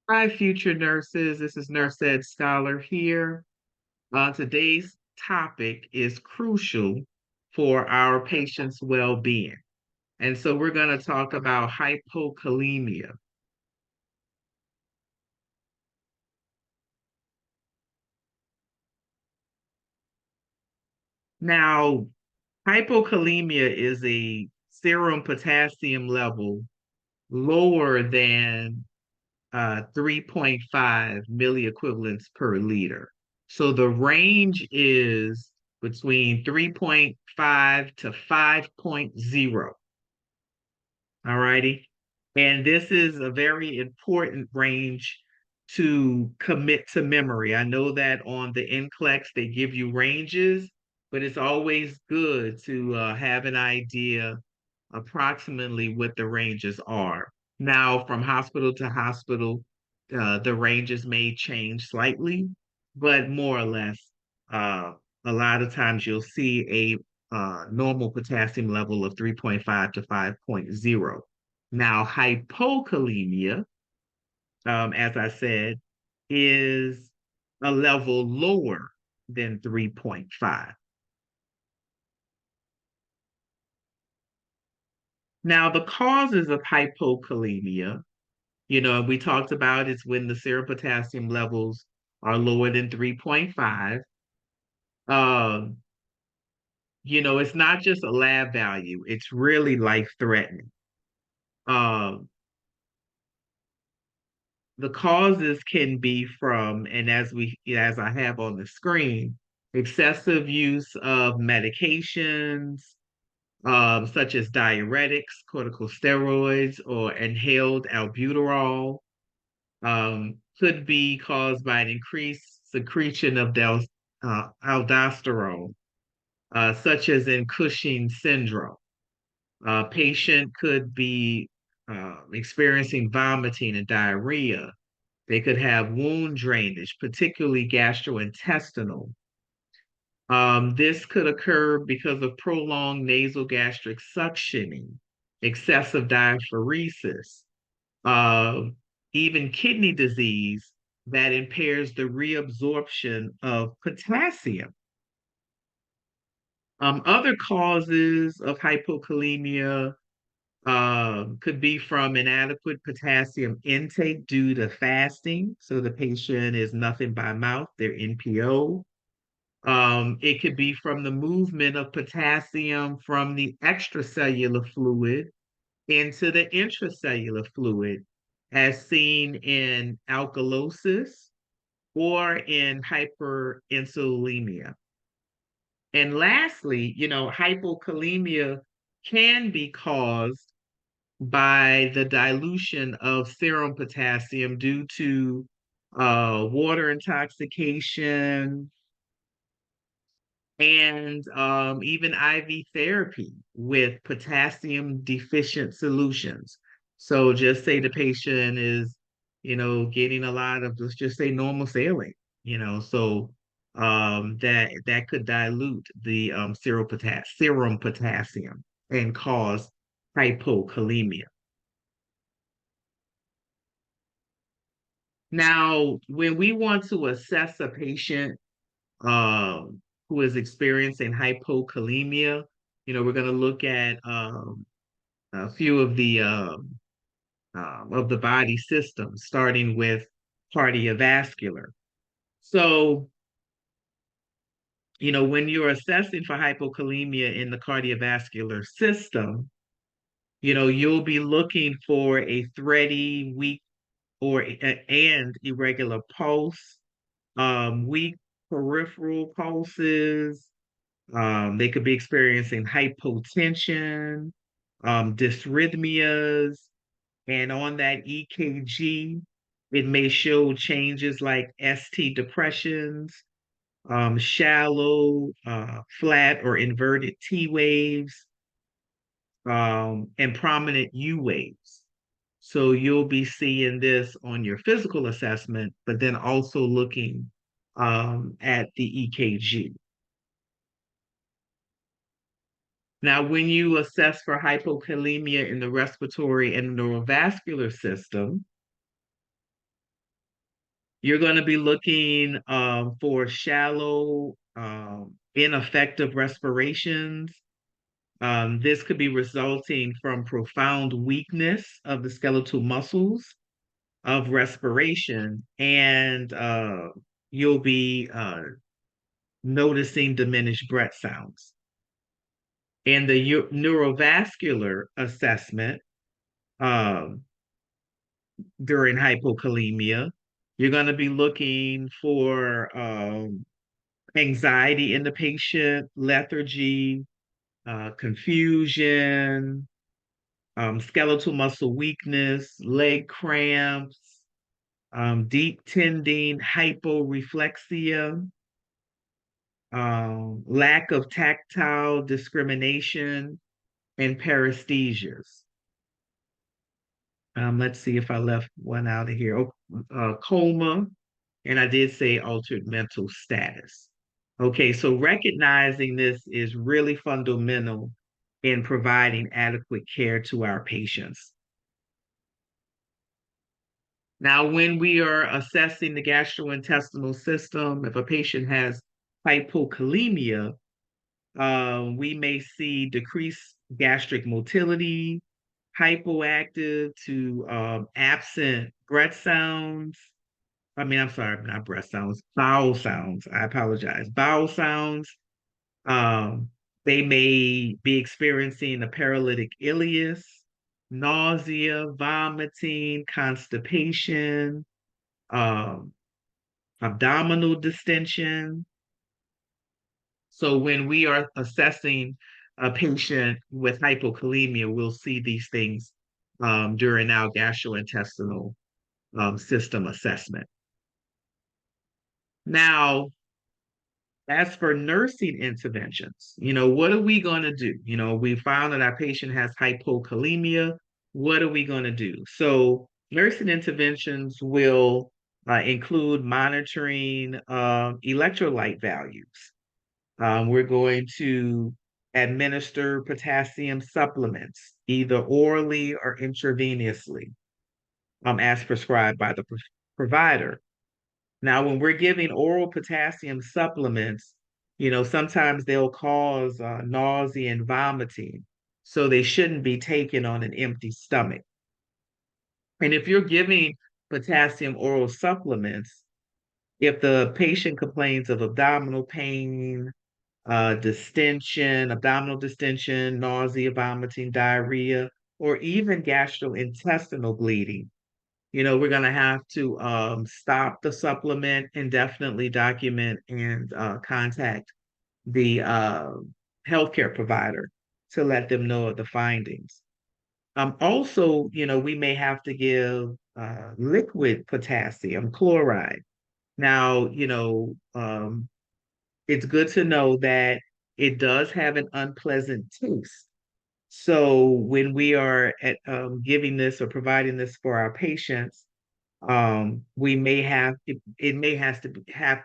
Hi, future nurses. This is NurseEdScholar here. Today's topic is crucial for our patients' well-being. And so we're going to talk about hypokalemia. Now, hypokalemia is a serum potassium level lower than 3.5 milliequivalents per liter. So the range is between 3.5 to 5.0. All righty. And this is a very important range to commit to memory. I know that on the NCLEX, they give you ranges, but it's always good to have an idea approximately what the ranges are. Now, from hospital to hospital, the ranges may change slightly, but more or less, uh, a lot of times you'll see a normal potassium level of 3.5 to 5.0. Now, hypokalemia, as I said, is a level lower than 3.5. Now, the causes of hypokalemia, we talked about it's when the serum potassium levels are lower than 3.5. Um, it's not just a lab value, it's really life-threatening. Um, the causes can be from, and as I have on the screen, excessive use of medications, such as diuretics, corticosteroids, or inhaled albuterol, could be caused by an increased secretion of aldosterone, such as in Cushing syndrome. A patient could be experiencing vomiting and diarrhea. They could have wound drainage, particularly gastrointestinal. This could occur because of prolonged nasogastric suctioning, excessive diaphoresis, uh, even kidney disease that impairs the reabsorption of potassium. Other causes of hypokalemia could be from inadequate potassium intake due to fasting. So the patient is nothing by mouth, they're NPO. It could be from the movement of potassium from the extracellular fluid into the intracellular fluid, as seen in alkalosis or in hyperinsulinemia. And lastly, hypokalemia can be caused by the dilution of serum potassium due to water intoxication and even IV therapy with potassium deficient solutions. So just say the patient is, getting a lot of, let's just say normal saline, so that could dilute the serum potassium and cause hypokalemia. Now, when we want to assess a patient um, who is experiencing hypokalemia, we're going to look at a few of the body systems, starting with cardiovascular. So, when you're assessing for hypokalemia in the cardiovascular system, you'll be looking for a thready, weak, and irregular pulse, weak peripheral pulses. They could be experiencing hypotension, dysrhythmias, and on that EKG, it may show changes like ST depressions, shallow, flat, or inverted T waves, and prominent U waves. So you'll be seeing this on your physical assessment, but then also looking at the EKG. Now, when you assess for hypokalemia in the respiratory and neurovascular system, You're going to be looking for shallow, ineffective respirations. This could be resulting from profound weakness of the skeletal muscles of respiration, and you'll be noticing diminished breath sounds. In the neurovascular assessment um, during hypokalemia, you're going to be looking for anxiety in the patient, lethargy, confusion, skeletal muscle weakness, leg cramps, deep tending, hyporeflexia, lack of tactile discrimination, and paresthesias. Let's see if I left one out of here. Coma, and I did say altered mental status. Okay, so recognizing this is really fundamental in providing adequate care to our patients. Now, when we are assessing the gastrointestinal system, if a patient has hypokalemia, we may see decreased gastric motility, hypoactive to absent breath sounds. I'm sorry, not breath sounds, bowel sounds. I apologize. Bowel sounds. Um, they may be experiencing a paralytic ileus, nausea, vomiting, constipation, um, abdominal distension. So when we are assessing a patient with hypokalemia, we'll see these things during our gastrointestinal system assessment. Now, as for nursing interventions, what are we going to do? We found that our patient has hypokalemia. What are we going to do? So, nursing interventions will include monitoring electrolyte values. We're going to administer potassium supplements, either orally or intravenously, as prescribed by the provider. Now, when we're giving oral potassium supplements, sometimes they'll cause nausea and vomiting. So they shouldn't be taken on an empty stomach. And if you're giving potassium oral supplements, if the patient complains of abdominal pain, distension, abdominal distension, nausea, vomiting, diarrhea, or even gastrointestinal bleeding, we're going to have to stop the supplement and definitely document and contact the healthcare provider to let them know of the findings. Also, we may have to give liquid potassium chloride. Now, it's good to know that it does have an unpleasant taste. So when we are giving this or providing this for our patients, we may have it may have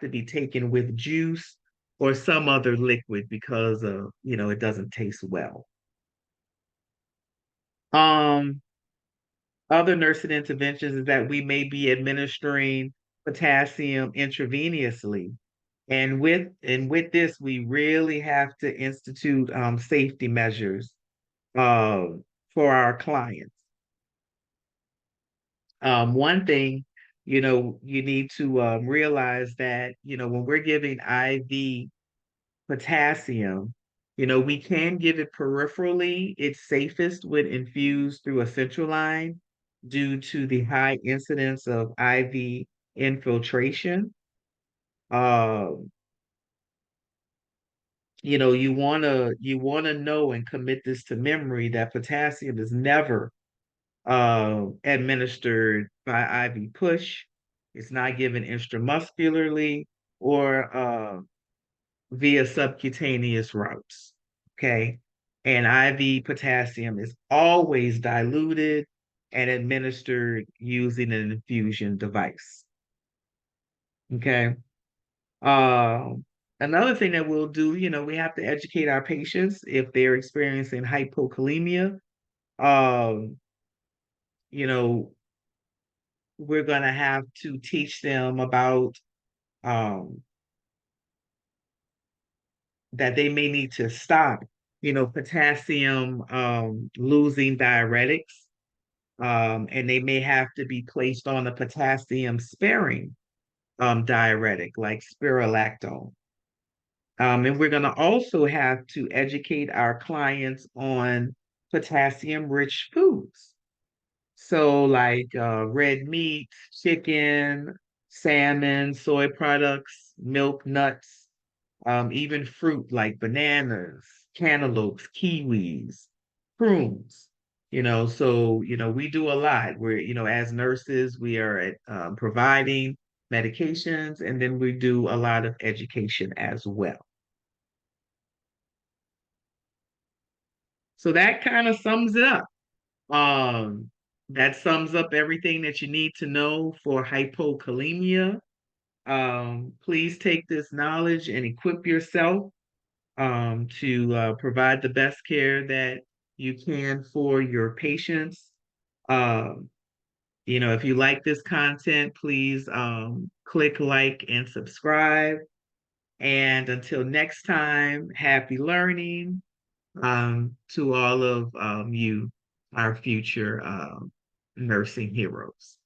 to be taken with juice or some other liquid because of it doesn't taste well. Um, Other nursing interventions is that we may be administering potassium intravenously. And with this, we really have to institute safety measures uh, for our clients. One thing, you need to realize that, when we're giving IV potassium, we can give it peripherally. It's safest when infused through a central line due to the high incidence of IV infiltration. Uh, you wanna know and commit this to memory that potassium is never administered by IV push. It's not given intramuscularly or via subcutaneous routes. Okay. And IV potassium is always diluted and administered using an infusion device. Okay. Um, Another thing that we'll do, we have to educate our patients if they're experiencing hypokalemia. Um, you know, we're going to have to teach them about um, that they may need to stop, potassium losing diuretics, and they may have to be placed on a potassium sparing diuretic like spirulactone. And we're going to also have to educate our clients on potassium rich foods. So, like red meat, chicken, salmon, soy products, milk, nuts, even fruit like bananas, cantaloupes, kiwis, prunes. We do a lot. As nurses, we are at, providing medications, and then we do a lot of education as well. So that kind of sums it up. Um, that sums up everything that you need to know for hypokalemia. Please take this knowledge and equip yourself to provide the best care that you can for your patients. Um, if you like this content, please click like and subscribe. And until next time, happy learning to all of you, our future nursing heroes.